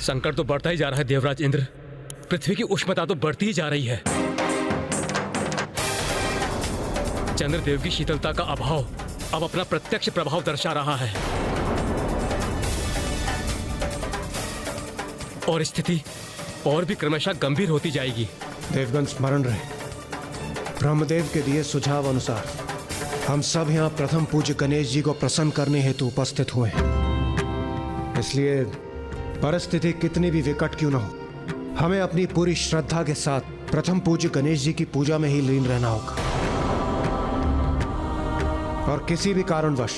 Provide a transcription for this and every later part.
संकट तो बढ़ता ही जा रहा है देवराज इंद्र। पृथ्वी की उष्णता तो बढ़ती ही जा रही है। चंद्रदेव की शीतलता का अभाव अब अपना प्रत्यक्ष प्रभाव दर्शा रहा है और स्थिति और भी क्रमशः गंभीर होती जाएगी। देवगण स्मरण रहे, ब्रह्मदेव के दिए सुझाव अनुसार हम सब यहाँ प्रथम पूज्य गणेश जी को प्रसन्न करने हेतु उपस्थित हुए हैं। इसलिए परिस्थिति कितनी भी विकट क्यों न हो, हमें अपनी पूरी श्रद्धा के साथ प्रथम पूज्य गणेश जी की पूजा में ही लीन रहना होगा और किसी भी कारणवश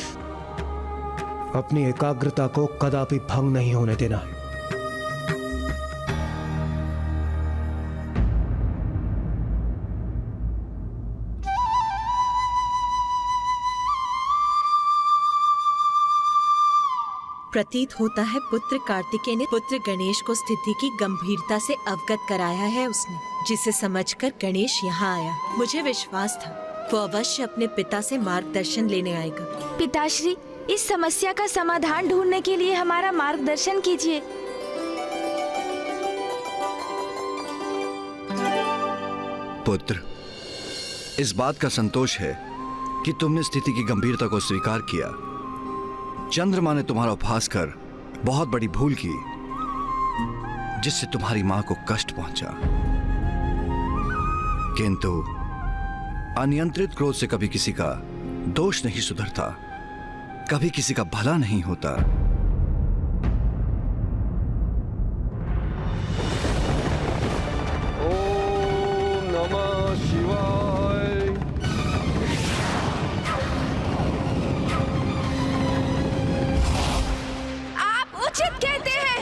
अपनी एकाग्रता को कदापि भंग नहीं होने देना है। प्रतीत होता है पुत्र कार्तिकेय ने पुत्र गणेश को स्थिति की गंभीरता से अवगत कराया है उसने, जिसे समझकर गणेश यहाँ आया। मुझे विश्वास था वो अवश्य अपने पिता से मार्गदर्शन लेने आएगा। पिताश्री, इस समस्या का समाधान ढूंढने के लिए हमारा मार्गदर्शन कीजिए। पुत्र, इस बात का संतोष है कि तुमने स्थिति की गंभीरता को स्वीकार किया। चंद्रमा ने तुम्हारा उपहास कर बहुत बड़ी भूल की, जिससे तुम्हारी मां को कष्ट पहुंचा। किंतु अनियंत्रित क्रोध से कभी किसी का दोष नहीं सुधरता, कभी किसी का भला नहीं होता। ओम नमः शिवाय। आप उचित कहते हैं।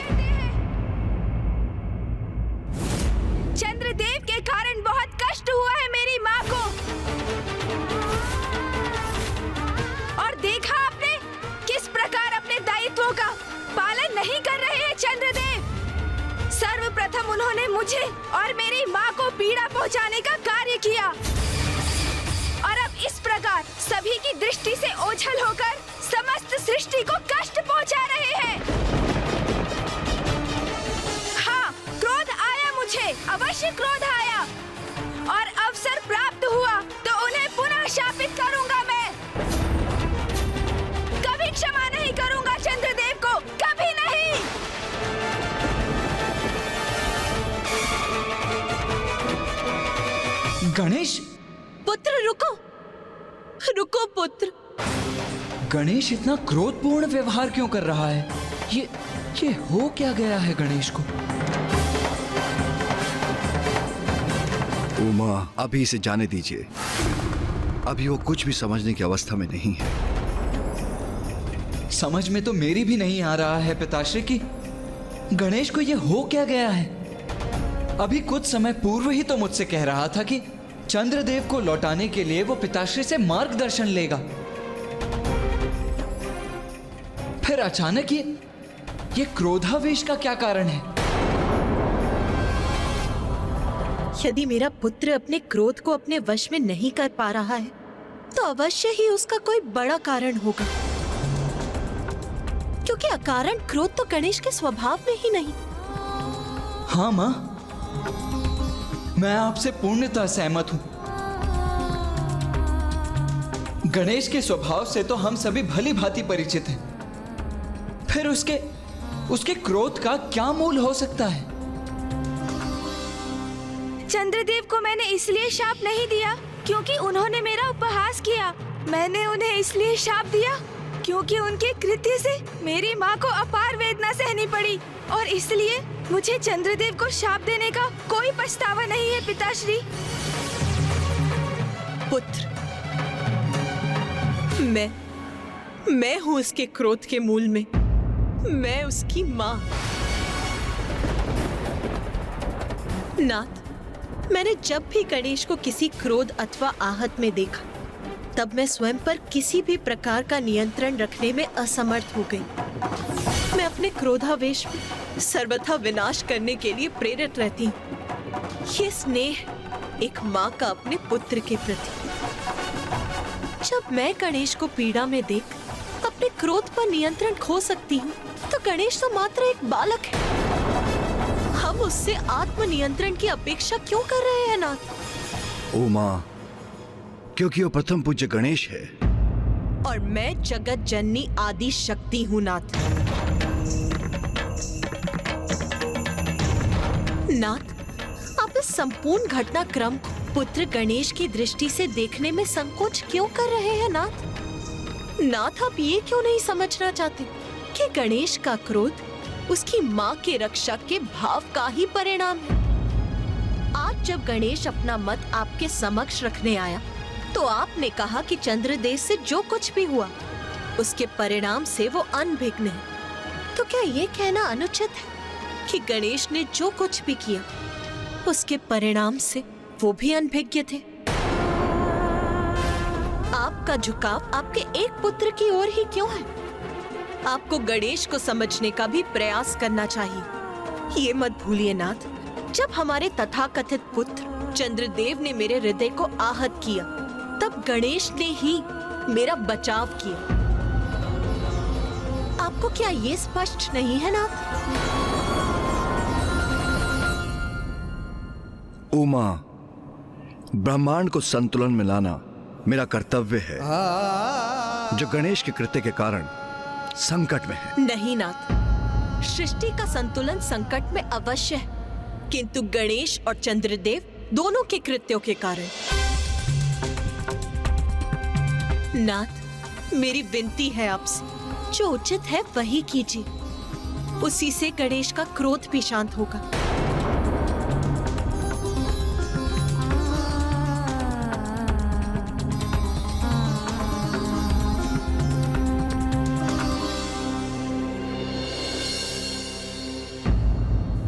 चंद्रदेव के कारण बहुत कष्ट हुआ है मेरी माँ को। और देखा आपने किस प्रकार अपने दायित्वों का पालन नहीं कर रहे हैं चंद्रदेव। सर्वप्रथम उन्होंने मुझे और मेरी माँ को पीड़ा पहुँचाने का कार्य किया और अब इस प्रकार सभी की दृष्टि से ओझल होकर समस्त सृष्टि को कष्ट पहुँचा रहे हैं। हाँ, क्रोध आया मुझे, अवश्य क्रोध आया, और अवसर प्राप्त हुआ तो उन्हें पुनः शापित करूंगा मैं। कभी क्षमा नहीं करूंगा चंद्रदेव को, कभी नहीं। गणेश! पुत्र रुको, रुको पुत्र। गणेश इतना क्रोधपूर्ण व्यवहार क्यों कर रहा है? ये हो क्या गया है गणेश को? उमा, अभी इसे जाने दीजिए। अभी वो कुछ भी समझने की अवस्था में नहीं है। समझ में तो मेरी भी नहीं आ रहा है पिताश्री कि गणेश को ये हो क्या गया है। अभी कुछ समय पूर्व ही तो मुझसे कह रहा था कि चंद्रदेव को लौटाने के लिए वो पिताश्री से मार्गदर्शन लेगा। फिर अचानक ये क्रोधावेश का क्या कारण है? यदि मेरा पुत्र अपने क्रोध को अपने वश में नहीं कर पा रहा है तो अवश्य ही उसका कोई बड़ा कारण होगा, क्योंकि अकारण क्रोध तो गणेश के स्वभाव में ही नहीं। हाँ माँ, मैं आपसे पूर्णतः सहमत हूं। गणेश के स्वभाव से तो हम सभी भली भांति परिचित हैं। फिर उसके क्रोध का क्या मूल हो सकता है? चंद्रदेव को मैंने इसलिए शाप नहीं दिया क्योंकि उन्होंने मेरा उपहास किया। मैंने उन्हें इसलिए शाप दिया क्योंकि उनके कृत्य से मेरी माँ को अपार वेदना सहनी पड़ी, और इसलिए मुझे चंद्रदेव को शाप देने का कोई पछतावा नहीं है पिताश्री। पुत्र, मैं हूँ उसके क्रोध के मूल में। मैं उसकी माँ। नाथ, मैंने जब भी गणेश को किसी क्रोध अथवा आहत में देखा तब मैं स्वयं पर किसी भी प्रकार का नियंत्रण रखने में असमर्थ हो गई। मैं अपने क्रोधावेश में सर्वथा विनाश करने के लिए प्रेरित रहती हूँ। ये स्नेह एक माँ का अपने पुत्र के प्रति। जब मैं गणेश को पीड़ा में देख अपने क्रोध पर नियंत्रण खो सकती हूँ तो गणेश तो मात्र एक बालक है। हम उससे आत्मनियंत्रण की अपेक्षा क्यों कर रहे हैं नाथ? उमा, क्योंकि वो प्रथम पूज्य गणेश है। और मैं जगत जननी आदि शक्ति हूं नाथ। नाथ, आप इस संपूर्ण घटनाक्रम को पुत्र गणेश की दृष्टि से देखने में संकोच क्यों कर रहे हैं नाथ? नाथ, आप ये क्यों नहीं समझना चाहते कि गणेश का क्रोध उसकी माँ के रक्षा के भाव का ही परिणाम है? आज जब गणेश अपना मत आपके समक्ष रखने आया तो आपने कहा कि चंद्रदेव से जो कुछ भी हुआ उसके परिणाम से वो अनभिज्ञ है। तो क्या ये कहना अनुचित है कि गणेश ने जो कुछ भी किया उसके परिणाम से वो भी अनभिज्ञ थे? आपका झुकाव आपके एक पुत्र की ओर ही क्यों है? आपको गणेश को समझने का भी प्रयास करना चाहिए। ये मत भूलिए नाथ, जब हमारे तथाकथित पुत्र चंद्रदेव ने मेरे हृदय को आहत किया तब गणेश ने ही मेरा बचाव किया। आपको क्या ये स्पष्ट नहीं है नाथ? उमा, ब्रह्मांड को संतुलन में लाना मेरा कर्तव्य है, जो गणेश के कृत्य के कारण संकट में है। नहीं नाथ, सृष्टि का संतुलन संकट में अवश्य है, किंतु गणेश और चंद्रदेव दोनों के कृत्यों के कारण। नाथ, मेरी विनती है आपसे, जो उचित है वही कीजिए। उसी से गणेश का क्रोध भी शांत होगा।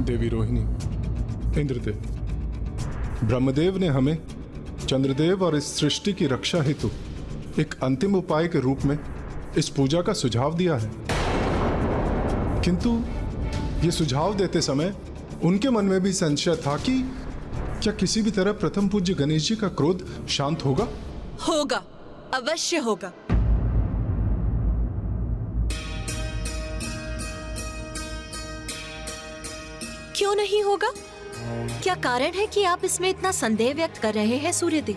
देवी रोहिणी, इंद्रदेव, ब्रह्मदेव ने हमें चंद्रदेव और इस सृष्टि की रक्षा हेतु एक अंतिम उपाय के रूप में इस पूजा का सुझाव दिया है। किंतु ये सुझाव देते समय उनके मन में भी संशय था कि क्या किसी भी तरह प्रथम पूज्य गणेश जी का क्रोध शांत होगा? होगा, अवश्य होगा। क्यों नहीं होगा? क्या कारण है कि आप इसमें इतना संदेह व्यक्त कर रहे हैं सूर्यदेव?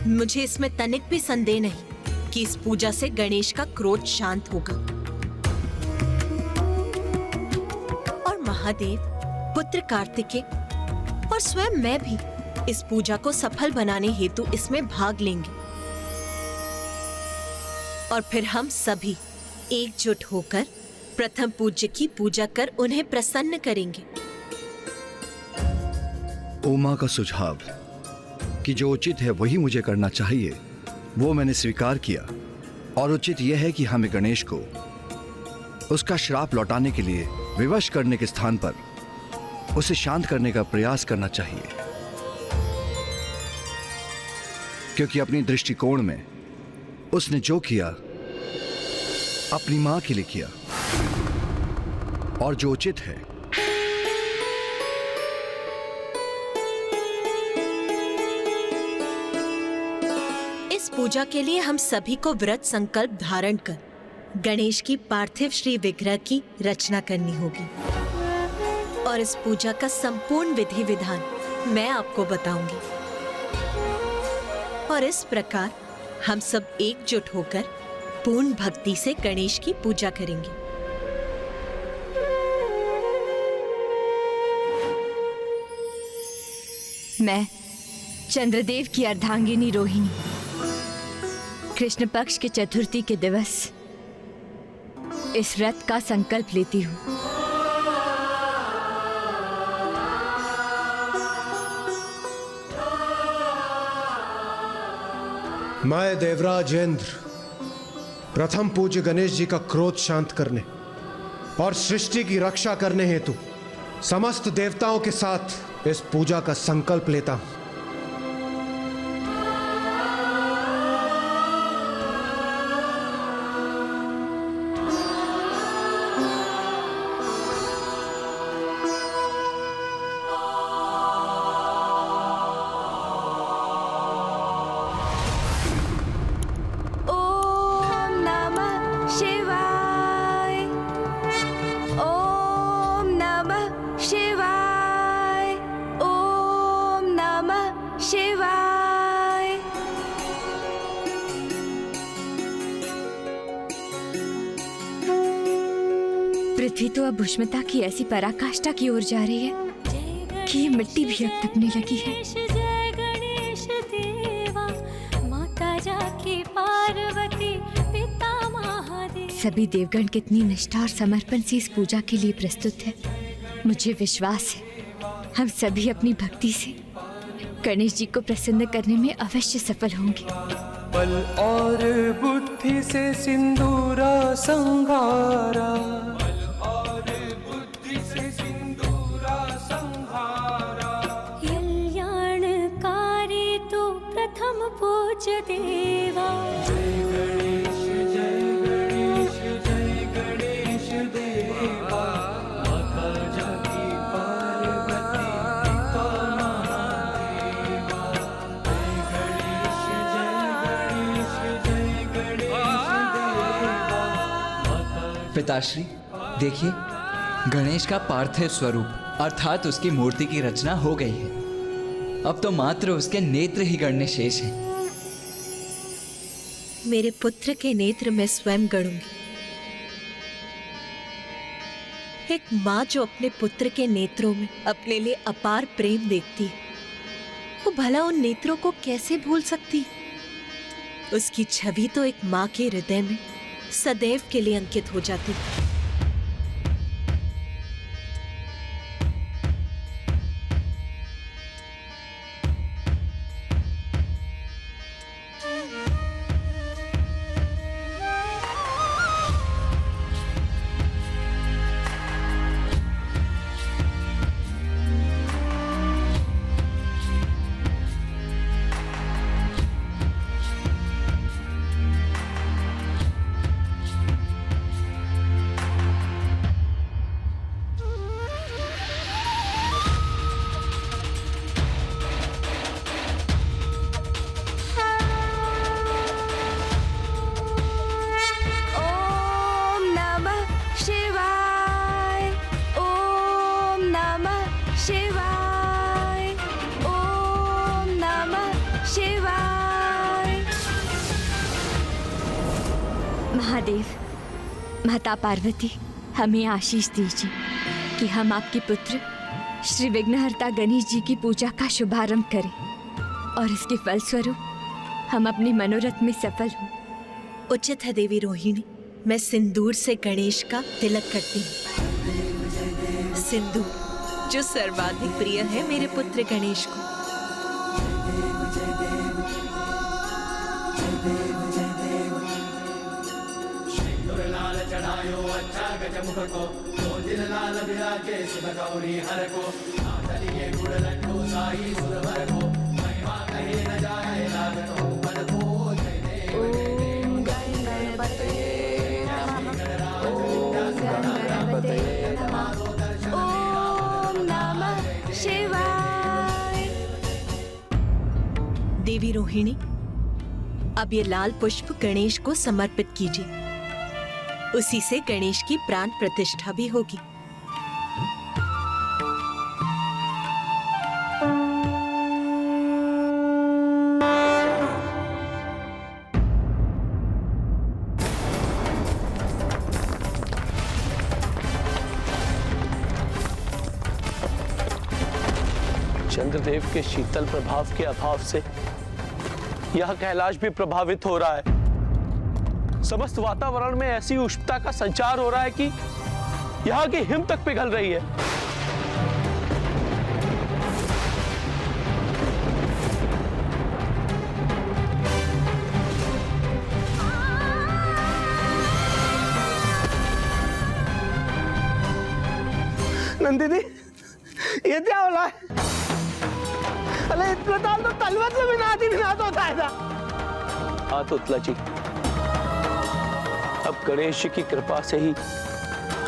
मुझे इसमें तनिक भी संदेह नहीं कि इस पूजा से गणेश का क्रोध शांत होगा और महादेव, पुत्र कार्तिकेय और स्वयं मैं भी इस पूजा को सफल बनाने हेतु इसमें भाग लेंगे और फिर हम सभी एकजुट होकर प्रथम पूज्य की पूजा कर उन्हें प्रसन्न करेंगे। उमा का सुझाव कि जो उचित है वही मुझे करना चाहिए, वो मैंने स्वीकार किया। और उचित यह है कि हमें गणेश को उसका श्राप लौटाने के लिए विवश करने के स्थान पर उसे शांत करने का प्रयास करना चाहिए, क्योंकि अपनी दृष्टिकोण में उसने जो किया अपनी मां के लिए किया, और जो उचित है इस पूजा के लिए हम सभी को व्रत संकल्प धारण कर गणेश की पार्थिव श्री विग्रह की रचना करनी होगी और इस पूजा का संपूर्ण विधि विधान मैं आपको बताऊंगी। और इस प्रकार हम सब एकजुट होकर पूर्ण भक्ति से गणेश की पूजा करेंगे। मैं चंद्रदेव की अर्धांगिनी रोहिणी कृष्ण पक्ष के चतुर्थी के दिवस इस व्रत का संकल्प लेती हूँ। मैं देवराज इंद्र प्रथम पूज्य गणेश जी का क्रोध शांत करने और सृष्टि की रक्षा करने हेतु समस्त देवताओं के साथ इस पूजा का संकल्प लेता हूं। ओम नमः शिवाय। ओम पृथ्वी तो अब उष्णता की ऐसी पराकाष्ठा की ओर जा रही है कि ये मिट्टी भी अब तपने लगी है। जय गणेश देवा, माता जाकी पार्वती, पिता महादेव। सभी देवगण कितनी निष्ठा और समर्पण से इस पूजा के लिए प्रस्तुत है। मुझे विश्वास है हम सभी अपनी भक्ति से गणेश जी को प्रसन्न करने में अवश्य सफल होंगे। बल और बुद्धि से सिंदूरा संघारा, बल और बुद्धि से सिंदूरा संघारा। कल्याणकारी तो प्रथम पूज्य देवा। जय गणेश जय गणेश जय गणेश देवा, माता जाकी पार्वती, पिता महादेवा। जय गणेश जय गणेश देवा, माता। पिताश्री देखिए, गणेश का पार्थिव स्वरूप अर्थात उसकी मूर्ति की रचना हो गई है। अब तो मात्र उसके नेत्र ही गणने शेष हैं। मेरे पुत्र के नेत्र मैं स्वयं गढ़ूंगी। एक माँ जो अपने पुत्र के नेत्रों में अपने लिए अपार प्रेम देखती है, वो भला उन नेत्रों को कैसे भूल सकती? उसकी छवि तो एक माँ के हृदय में सदैव के लिए अंकित हो जाती है। ओम नमः शिवाय, ओम नमः शिवाय, ओम नमः शिवाय। महादेव, माता पार्वती, हमें आशीष दीजिए कि हम आपके पुत्र श्री विघ्नहर्ता गणेश जी की पूजा का शुभारंभ करें और इसके फलस्वरूप हम अपने मनोरथ में सफल हों। उचित है देवी रोहिणी, मैं सिंदूर से गणेश का तिलक करती हूँ। सिंदूर जो सर्वाधिक प्रिय है मेरे पुत्र गणेश को। ओम नमः शिवाय। देवी रोहिणी, अब ये लाल पुष्प गणेश को समर्पित कीजिए। उसी से गणेश की प्राण प्रतिष्ठा भी होगी। चंद्रदेव के शीतल प्रभाव के अभाव से यह कैलाश भी प्रभावित हो रहा है। समस्त वातावरण में ऐसी उष्णता का संचार हो रहा है कि यहाँ की हिम तक पिघल रही है। नंदिनी, ये क्या हो रहा है? अरे इतना ताल तो तलवत से भी होता है ना। हाँ तो उत्तला जी, अब गणेश जी की कृपा से ही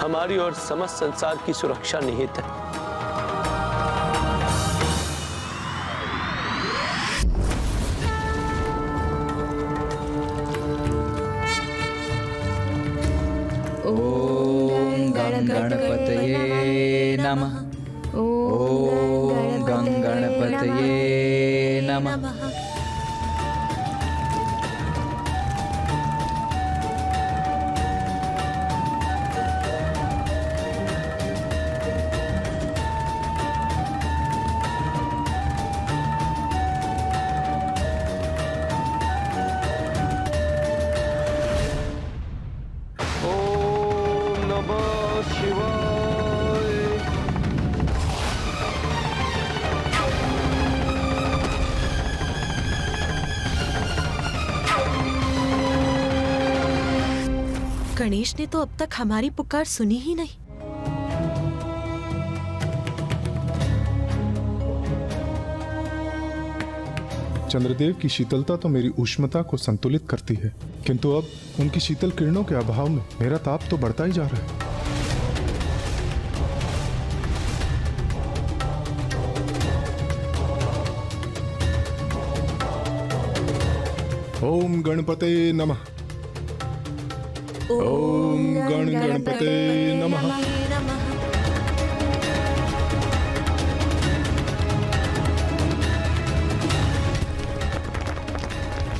हमारी और समस्त संसार की सुरक्षा निहित है। ओम गं गणपतये नमः। ओम गं गणपतये नमः। नमः शिवाय। गणेश ने तो अब तक हमारी पुकार सुनी ही नहीं। चंद्रदेव की शीतलता तो मेरी उष्णता को संतुलित करती है, किंतु अब उनकी शीतल किरणों के अभाव में मेरा ताप तो बढ़ता ही जा रहा है। ओम गणपते नमः। ओम गणपते नमः।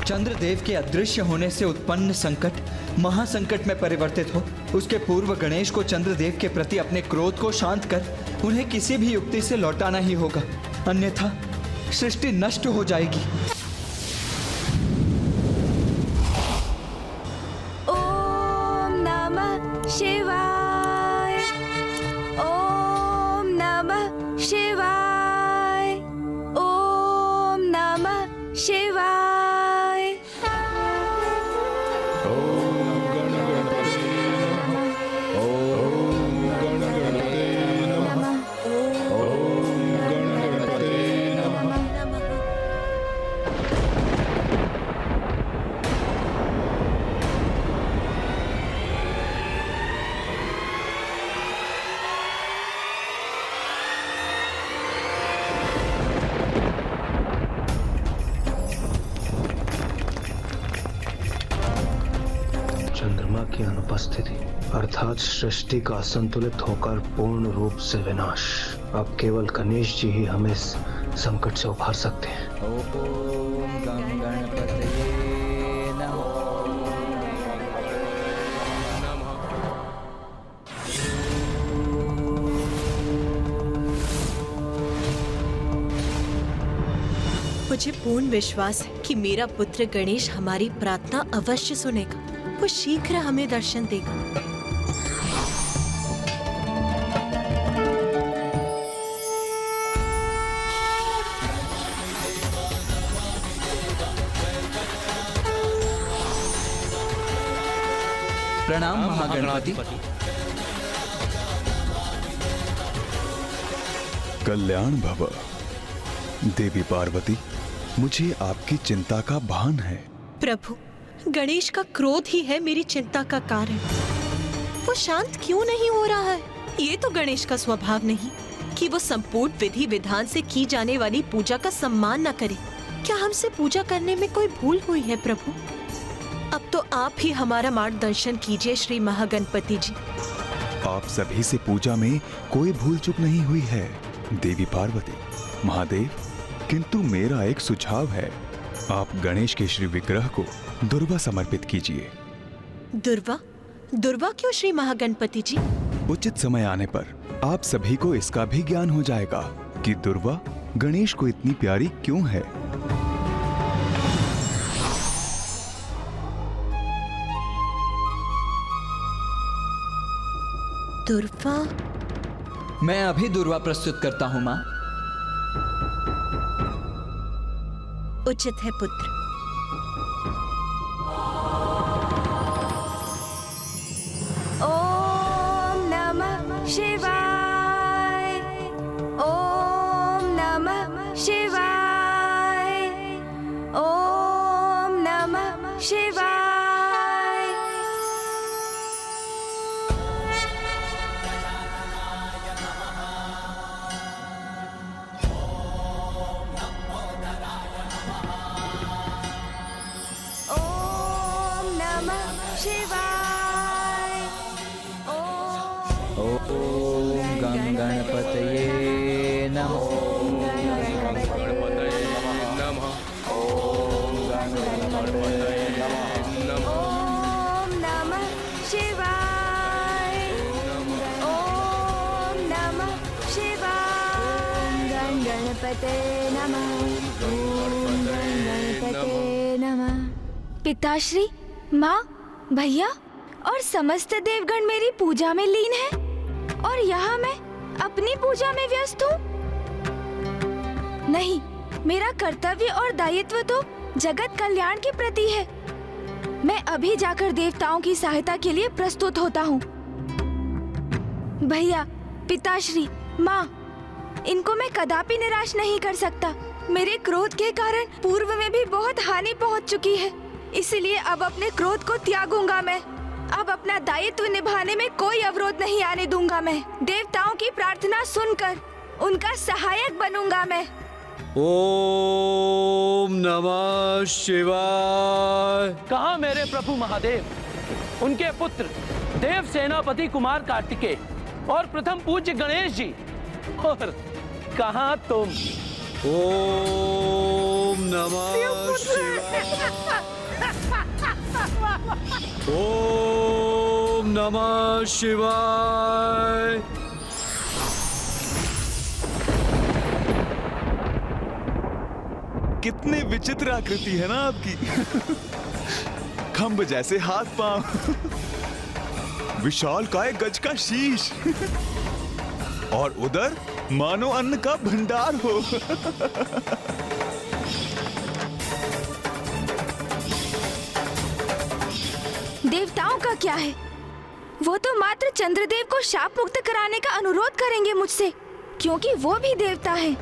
चंद्रदेव के अदृश्य होने से उत्पन्न संकट महासंकट में परिवर्तित हो, उसके पूर्व गणेश को चंद्रदेव के प्रति अपने क्रोध को शांत कर उन्हें किसी भी युक्ति से लौटाना ही होगा, अन्यथा सृष्टि नष्ट हो जाएगी। ओम नमः शिवाय। ओम नमः शिवाय। ओम नमः शिवाय। चंद्रमा की अनुपस्थिति अर्थात सृष्टि का असंतुलित होकर पूर्ण रूप से विनाश। अब केवल गणेश जी ही हमें इस संकट से उभार सकते हैं। ओम गणपतये नमः। मुझे पूर्ण विश्वास है कि मेरा पुत्र गणेश हमारी प्रार्थना अवश्य सुनेगा। वो शीघ्र हमें दर्शन देगा। प्रणाम महागणपति। कल्याण भव। देवी पार्वती, मुझे आपकी चिंता का भान है। प्रभु, गणेश का क्रोध ही है मेरी चिंता का कारण। वो शांत क्यों नहीं हो रहा है? ये तो गणेश का स्वभाव नहीं कि वो संपूर्ण विधि विधान से की जाने वाली पूजा का सम्मान न करे। क्या हमसे पूजा करने में कोई भूल हुई है प्रभु? अब तो आप ही हमारा मार्गदर्शन कीजिए श्री महागणपति जी। आप सभी से पूजा में कोई भूल चूक नहीं हुई है देवी पार्वती, महादेव। किंतु मेरा एक सुझाव है, आप गणेश के श्री विग्रह को दुर्वा समर्पित कीजिए। दुर्वा? दुर्वा क्यों श्री महागणपति जी? उचित समय आने पर आप सभी को इसका भी ज्ञान हो जाएगा कि दुर्वा गणेश को इतनी प्यारी क्यों है। दुर्वा? मैं अभी दुर्वा प्रस्तुत करता हूँ माँ। उचित है पुत्र। ओम नमः शिवाय। ओम नमः शिवाय। ओम नमः शिवाय। ओम नमः शिवाय। ओम गणपतये नमः। ओम नमः शिवाय। ओम नमः शिवाय। गणपते नमः। ओम गणपते नमः। पिताश्री, माँ, भैया, और समस्त देवगण मेरी पूजा में लीन है और यहाँ मैं अपनी पूजा में व्यस्त हूँ। नहीं, मेरा कर्तव्य और दायित्व तो जगत कल्याण के प्रति है। मैं अभी जाकर देवताओं की सहायता के लिए प्रस्तुत होता हूँ। भैया, पिताश्री, माँ, इनको मैं कदापि निराश नहीं कर सकता। मेरे क्रोध के कारण पूर्व में भी बहुत हानि पहुँच चुकी है, इसलिए अब अपने क्रोध को त्यागूंगा मैं। अब अपना दायित्व निभाने में कोई अवरोध नहीं आने दूंगा मैं। देवताओं की प्रार्थना सुनकर उनका सहायक बनूंगा मैं। ओम नमः शिवाय। कहाँ मेरे प्रभु महादेव, उनके पुत्र देव सेनापति कुमार कार्तिकेय और प्रथम पूज्य गणेश जी, और कहाँ तुम? ओम नमः शिवाय। ओम नमः शिवाय। कितनी विचित्र आकृति है ना आपकी। खंभ जैसे हाथ पांव, विशाल काय गज का शीश, और उधर मानो अन्न का भंडार हो। देवताओं का क्या है? वो तो मात्र चंद्रदेव को शाप मुक्त कराने का अनुरोध करेंगे मुझसे, क्योंकि वो भी देवता हैं।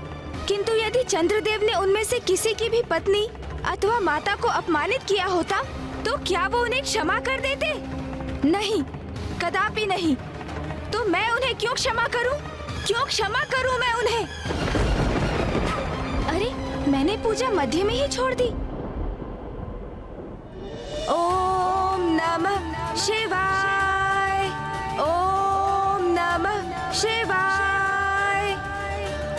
किंतु यदि चंद्रदेव ने उनमें से किसी की भी पत्नी अथवा माता को अपमानित किया होता, तो क्या वो उन्हें क्षमा कर देते? नहीं, कदापि नहीं। तो मैं उन्हें क्यों क्षमा करूं? क्यों क्षमा करूं मैं उन्हें? अरे, मैंने पूजा मध्य में ही छोड़ दी। ओम नमः शिवाय। ओम नमः शिवाय।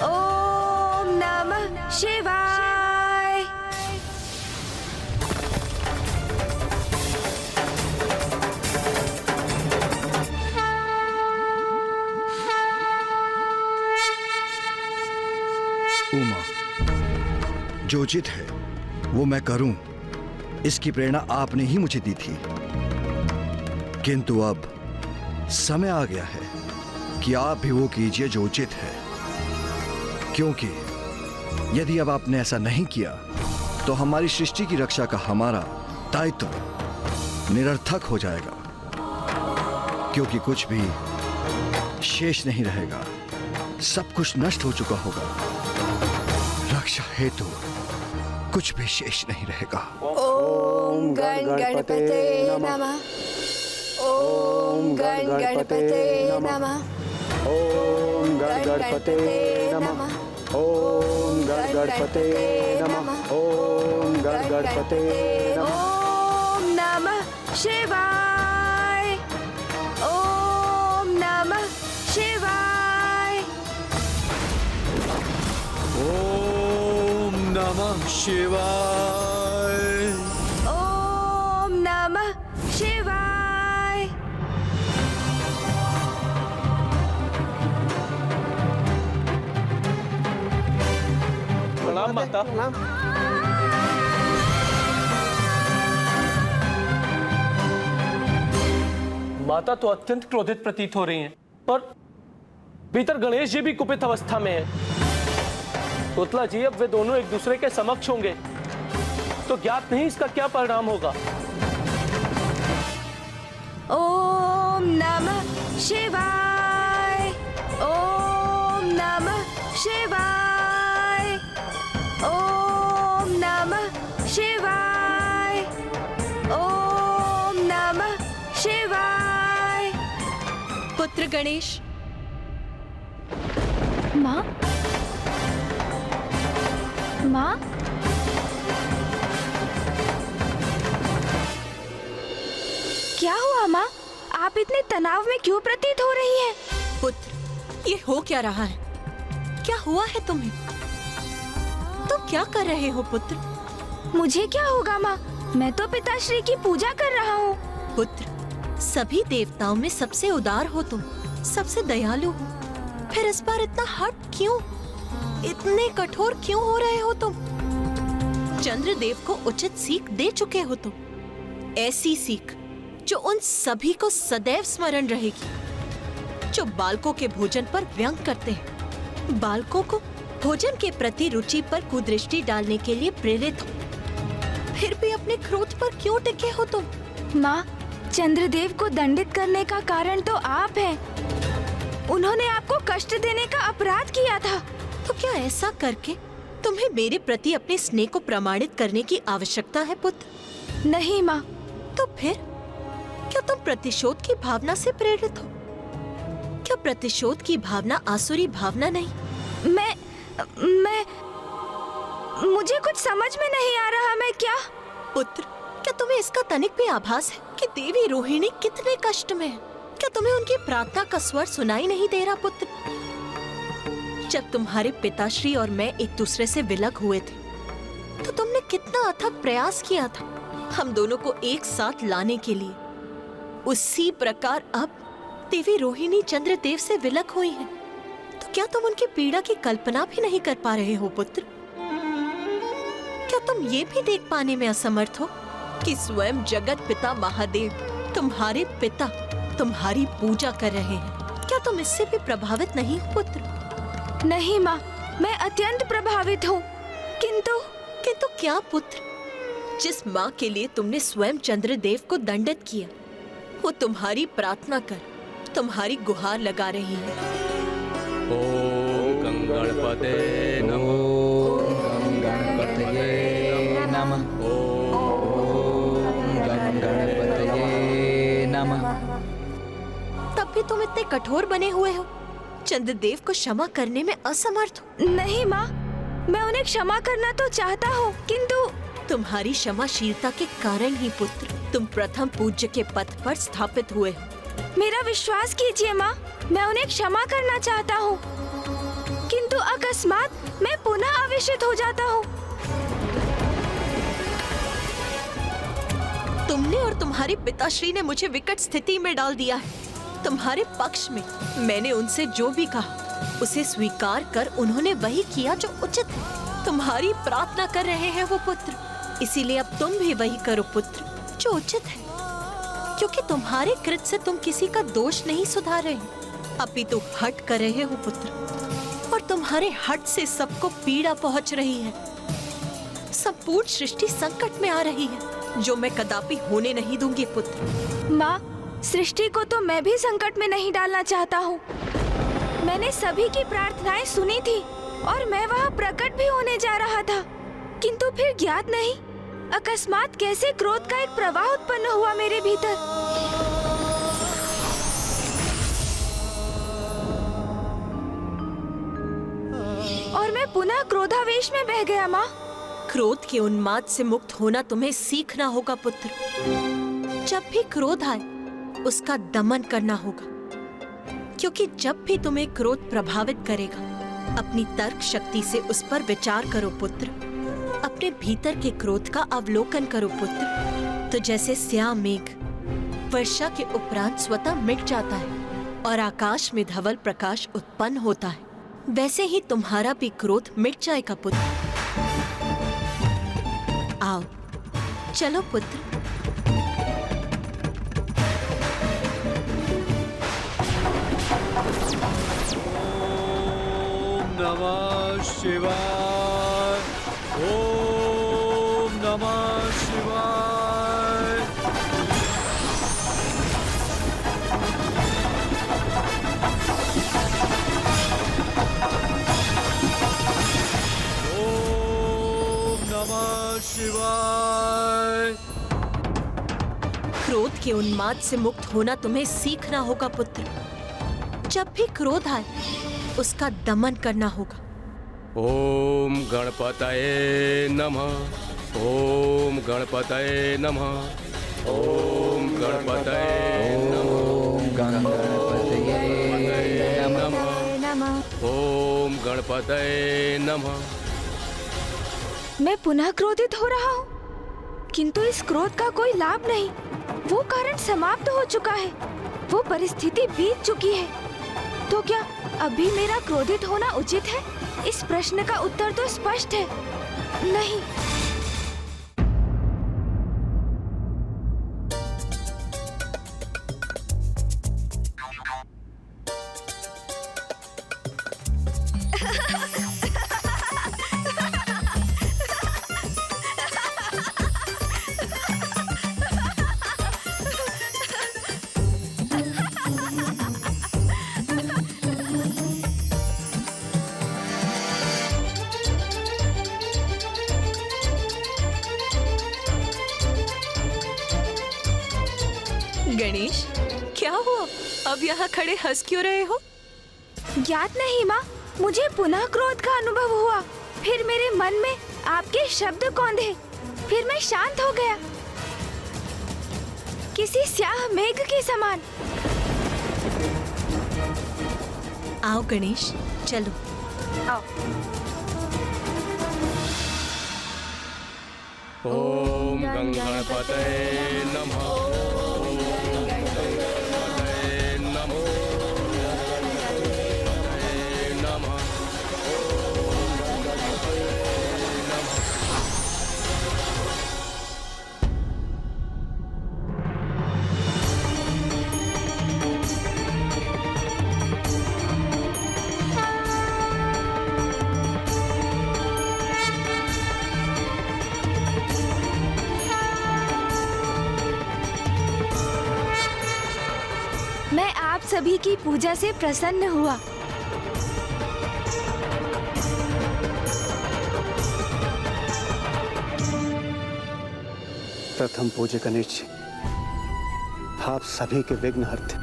ओम नमः शिवाय। उमा, जो उचित है वो मैं करूं, इसकी प्रेरणा आपने ही मुझे दी थी। किंतु अब समय आ गया है कि आप भी वो कीजिए जो उचित है, क्योंकि यदि अब आपने ऐसा नहीं किया तो हमारी सृष्टि की रक्षा का हमारा दायित्व निरर्थक हो जाएगा, क्योंकि कुछ भी शेष नहीं रहेगा, सब कुछ नष्ट हो चुका होगा। रक्षा हेतु कुछ भी शेष नहीं रहेगा। ओम गण गणपते नमः। ओम गण गणपते नमः। ओम गण गणपते नमः। ओम गण गणपते नमः। ओम गण गणपते नमः। ओम नमः शिवाय। ओम नमः शिवाय। ओम नमः शिवाय। ओम नमः शिवाय। प्रणाम माता। माता तो अत्यंत क्रोधित प्रतीत हो रही हैं, और भीतर गणेश जी भी कुपित अवस्था में हैं। पुतला जी, अब वे दोनों एक दूसरे के समक्ष होंगे तो ज्ञात नहीं इसका क्या परिणाम होगा। ओम नमः शिवाय। ओम नमः शिवाय। ओम नमः शिवाय। ओम नमः शिवाय। पुत्र गणेश। माँ? माँ? क्या हुआ माँ? आप इतने तनाव में क्यों प्रतीत हो रही हैं? पुत्र, ये हो क्या रहा है? क्या हुआ है तुम्हें? तुम क्या कर रहे हो पुत्र? मुझे क्या होगा माँ? मैं तो पिताश्री की पूजा कर रहा हूँ। पुत्र, सभी देवताओं में सबसे उदार हो तुम, सबसे दयालु हो, फिर इस बार इतना हट क्यों? इतने कठोर क्यों हो रहे हो तुम? चंद्रदेव को उचित सीख दे चुके हो तुम। ऐसी सीख जो उन सभी को सदैव स्मरण रहेगी जो बालकों के भोजन पर व्यंग करते हैं, बालकों को भोजन के प्रति रुचि पर कुदृष्टि डालने के लिए प्रेरित हो। फिर भी अपने क्रोध पर क्यों टिके हो तुम? माँ, चंद्रदेव को दंडित करने का कारण तो आप हैं। उन्होंने आपको कष्ट देने का अपराध किया था। तो क्या ऐसा करके तुम्हें मेरे प्रति अपने स्नेह को प्रमाणित करने की आवश्यकता है पुत्र? नहीं माँ। तो फिर क्या तुम प्रतिशोध की भावना से प्रेरित हो? क्या प्रतिशोध की भावना आसुरी भावना नहीं? मुझे कुछ समझ में नहीं आ रहा। मैं क्या? पुत्र, क्या तुम्हें इसका तनिक भी आभास है कि देवी रोहिणी कितने कष्ट में है? क्या तुम्हें उनकी प्रार्थना का स्वर सुनाई नहीं दे रहा पुत्र? जब तुम्हारे पिताश्री और मैं एक दूसरे से विलग हुए थे तो तुमने कितना अथक प्रयास किया था हम दोनों को एक साथ लाने के लिए। उसी प्रकार अब देवी रोहिणी चंद्रदेव से विलग हुई हैं। तो क्या तुम उनकी पीड़ा की कल्पना भी नहीं कर पा रहे हो पुत्र? क्या तुम ये भी देख पाने में असमर्थ हो कि स्वयं जगत पिता महादेव, तुम्हारे पिता, तुम्हारी पूजा कर रहे हैं? क्या तुम इससे भी प्रभावित नहीं हो पुत्र? नहीं माँ, मैं अत्यंत प्रभावित हूँ। किंतु क्या पुत्र? जिस माँ के लिए तुमने स्वयं चंद्रदेव को दंडित किया, वो तुम्हारी प्रार्थना कर तुम्हारी गुहार लगा रही है। ओम गंगणपते नमः। ओम गणपतये नमः। ओम गणपतये नमः। तब भी तुम इतने कठोर बने हुए हो, चंद्रदेव को क्षमा करने में असमर्थ हो। नहीं माँ, मैं उन्हें क्षमा करना तो चाहता हूँ, किंतु तुम्हारी क्षमाशीलता के कारण ही पुत्र तुम प्रथम पूज्य के पद पर स्थापित हुए हो। मेरा विश्वास कीजिए माँ, मैं उन्हें क्षमा करना चाहता हूँ, किंतु अकस्मात मैं पुनः आवेशित हो जाता हूँ। तुमने और तुम्हारे पिताश्री ने मुझे विकट स्थिति में डाल दिया है। तुम्हारे पक्ष में मैंने उनसे जो भी कहा उसे स्वीकार कर उन्होंने वही किया जो उचित है। तुम्हारी प्रार्थना कर रहे हैं वो पुत्र, इसीलिए अब तुम भी वही करो पुत्र जो उचित है, क्योंकि तुम्हारे कृत्य से तुम किसी का दोष नहीं सुधार रहे, अपितु हट कर रहे हो पुत्र। और तुम्हारे हट से सबको पीड़ा पहुंच रही है। संपूर्ण सृष्टि संकट में आ रही है, जो मैं कदापि होने नहीं दूंगी पुत्र। माँ, सृष्टि को तो मैं भी संकट में नहीं डालना चाहता हूँ। मैंने सभी की प्रार्थनाएं सुनी थी और मैं वहाँ प्रकट भी होने जा रहा था, किंतु फिर ज्ञात नहीं अकस्मात कैसे क्रोध का एक प्रवाह उत्पन्न हुआ मेरे भीतर। और मैं पुनः क्रोधावेश में बह गया। माँ, क्रोध के उन्माद से मुक्त होना तुम्हें सीखना होगा पुत्र। जब भी क्रोध आए उसका दमन करना होगा, क्योंकि जब भी तुम्हें क्रोध प्रभावित करेगा अपनी तर्क शक्ति से उस पर विचार करो पुत्र। अपने भीतर के क्रोध का अवलोकन करो पुत्र। तो जैसे स्याह मेघ वर्षा के उपरांत स्वतः मिट जाता है और आकाश में धवल प्रकाश उत्पन्न होता है, वैसे ही तुम्हारा भी क्रोध मिट जाएगा पुत्र। आओ चलो पुत्र। नमः शिवाय। ओम नमः शिवाय। ओम नमः शिवाय। क्रोध के उन्माद से मुक्त होना तुम्हें सीखना होगा पुत्र। जब भी क्रोध आए उसका दमन करना होगा। ओम गणपतये नमः। ओम गणपतये नमः। ओम गणपतये नमः। ओम गणपतये नमः। ओम गणपतये नमः। मैं पुनः क्रोधित हो रहा हूँ, किंतु इस क्रोध का कोई लाभ नहीं। वो कारण समाप्त हो चुका है, वो परिस्थिति बीत चुकी है। तो क्या अभी मेरा क्रोधित होना उचित है? इस प्रश्न का उत्तर तो स्पष्ट है, नहीं। अब यहाँ खड़े हंस क्यों रहे हो? ज्ञात नहीं माँ, मुझे पुनः क्रोध का अनुभव हुआ। फिर मेरे मन में आपके शब्द कौंधे, फिर मैं शांत हो गया, किसी स्याह मेघ के समान। आओ गणेश, चलो। आओ। ओम गंगणपतये नमः। ओम गंगणपतये नमः। नमः। मैं आप सभी की पूजा से प्रसन्न हुआ। प्रथम पूज्य गणेश जी, आप सभी के विघ्न हरते।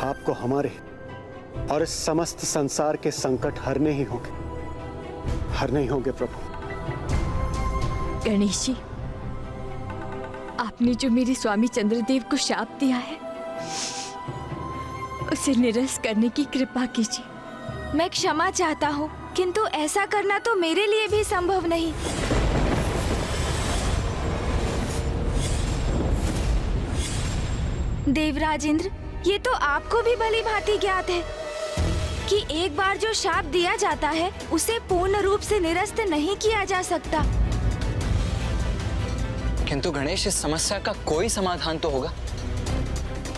आपको हमारे और इस समस्त संसार के संकट हरने ही होंगे प्रभु। गणेश जी, आपने जो मेरे स्वामी चंद्रदेव को शाप दिया है, उसे निरस्त करने की कृपा कीजिए। मैं क्षमा चाहता हूँ, किंतु ऐसा करना तो मेरे लिए भी संभव नहीं। देवराज इंद्र, ये तो आपको भी भली भांति ज्ञात है कि एक बार जो शाप दिया जाता है उसे पूर्ण रूप से निरस्त नहीं किया जा सकता। किंतु गणेश, इस समस्या का कोई समाधान तो होगा,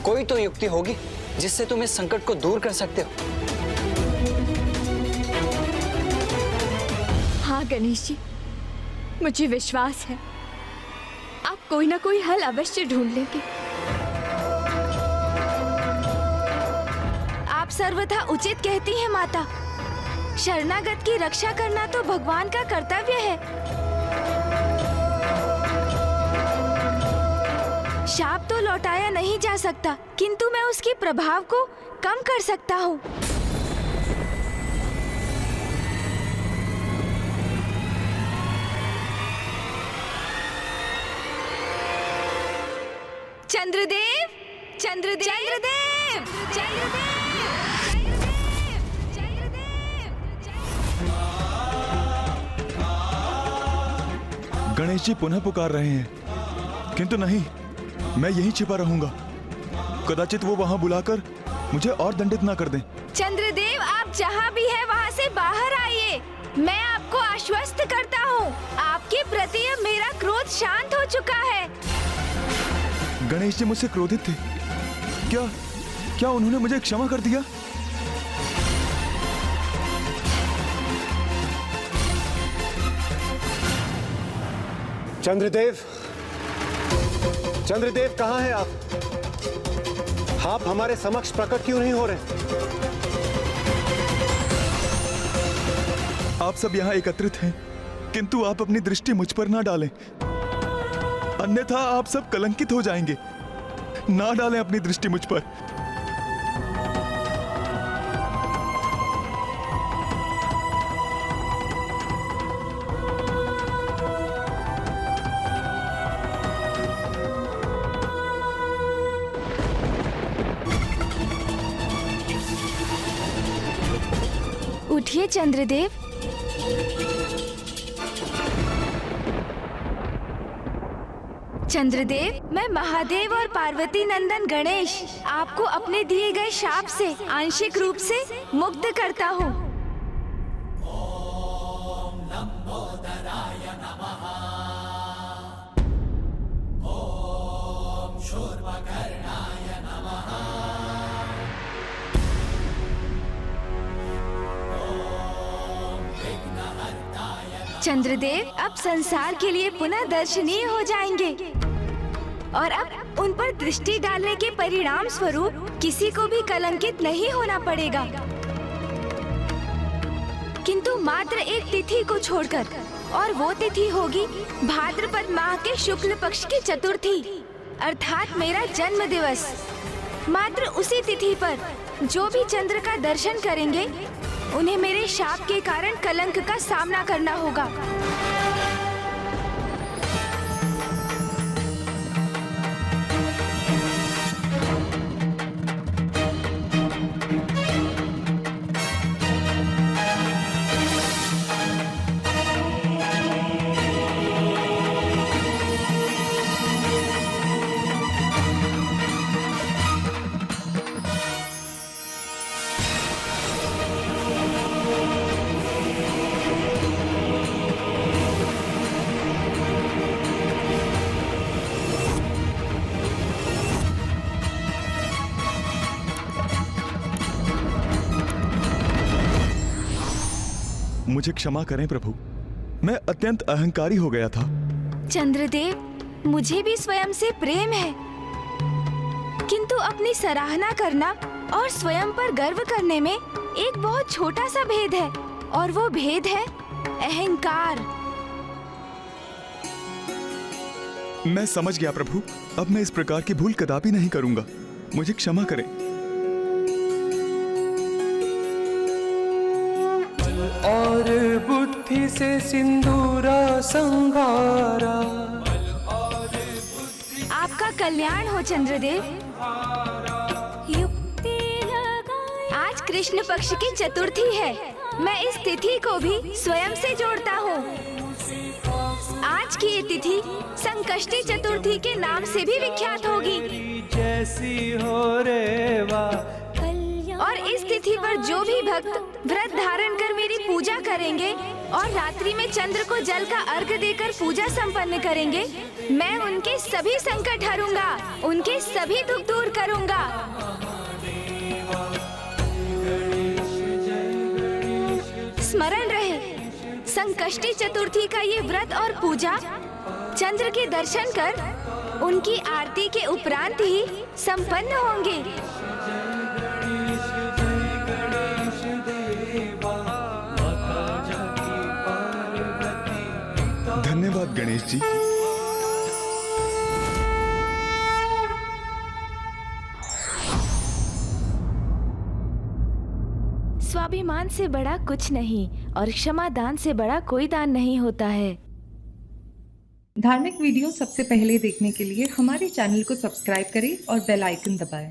कोई तो युक्ति होगी जिससे तुम इस संकट को दूर कर सकते हो। हाँ गणेश जी, मुझे विश्वास है आप कोई ना कोई हल अवश्य ढूंढ लेंगे। आप सर्वथा उचित कहती हैं माता। शरणागत की रक्षा करना तो भगवान का कर्तव्य है। शाप तो लौटाया नहीं जा सकता, किंतु मैं उसके प्रभाव को कम कर सकता हूँ। चंद्रदेव, चंद्रदेव, चंद्रदेव, गणेश जी पुनः पुकार रहे हैं, किंतु नहीं, मैं यहीं छिपा रहूंगा। कदाचित वो वहां बुलाकर मुझे और दंडित ना कर दें। चंद्रदेव, आप जहाँ भी हैं वहाँ से बाहर आइए। मैं आपको आश्वस्त करता हूँ, आपके प्रति अब मेरा क्रोध शांत हो चुका है। गणेश जी मुझसे क्रोधित थे, क्या उन्होंने मुझे क्षमा कर दिया? चंद्रदेव कहाँ हैं आप? आप हमारे समक्ष प्रकट क्यों नहीं हो रहे? आप सब यहाँ एकत्रित हैं, किंतु आप अपनी दृष्टि मुझ पर ना डालें, अन्यथा आप सब कलंकित हो जाएंगे। ना डालें अपनी दृष्टि मुझ पर। उठिए चंद्रदेव। चंद्रदेव, मैं महादेव और पार्वती नंदन गणेश आपको अपने दिए गए शाप से आंशिक रूप से मुक्त करता हूँ। चंद्रदेव अब संसार के लिए पुनः दर्शनीय हो जाएंगे और अब उन पर दृष्टि डालने के परिणाम स्वरूप किसी को भी कलंकित नहीं होना पड़ेगा, किंतु मात्र एक तिथि को छोड़कर, और वो तिथि होगी भाद्रपद माह के शुक्ल पक्ष की चतुर्थी, अर्थात मेरा जन्म दिवस। मात्र उसी तिथि पर जो भी चंद्र का दर्शन करेंगे उन्हें मेरे शाप के कारण कलंक का सामना करना होगा। मुझे क्षमा करें प्रभु, मैं अत्यंत अहंकारी हो गया था। चंद्रदेव, मुझे भी स्वयं से प्रेम है, किंतु अपनी सराहना करना और स्वयं पर गर्व करने में एक बहुत छोटा सा भेद है, और वो भेद है अहंकार। मैं समझ गया प्रभु, अब मैं इस प्रकार की भूल कदापि नहीं करूंगा, मुझे क्षमा करें। और बुद्धि से सिंदूरा संगारा। आपका कल्याण हो चंद्रदेव। आज कृष्ण पक्ष की चतुर्थी है, मैं इस तिथि को भी स्वयं से जोड़ता हूँ। आज की ये तिथि संकष्टी चतुर्थी के नाम से भी विख्यात होगी। जैसी हो रेवा। और इस तिथि पर जो भी भक्त व्रत धारण कर मेरी पूजा करेंगे और रात्रि में चंद्र को जल का अर्घ देकर पूजा संपन्न करेंगे, मैं उनके सभी संकट हरूंगा, उनके सभी दुख दूर करूंगा। स्मरण रहे, संकष्टी चतुर्थी का ये व्रत और पूजा चंद्र के दर्शन कर उनकी आरती के उपरांत ही संपन्न होंगे। धन्यवाद गणेश जी। स्वाभिमान से बड़ा कुछ नहीं और क्षमा दान से बड़ा कोई दान नहीं होता है। धार्मिक वीडियो सबसे पहले देखने के लिए हमारे चैनल को सब्सक्राइब करें और बेल आइकन दबाएं।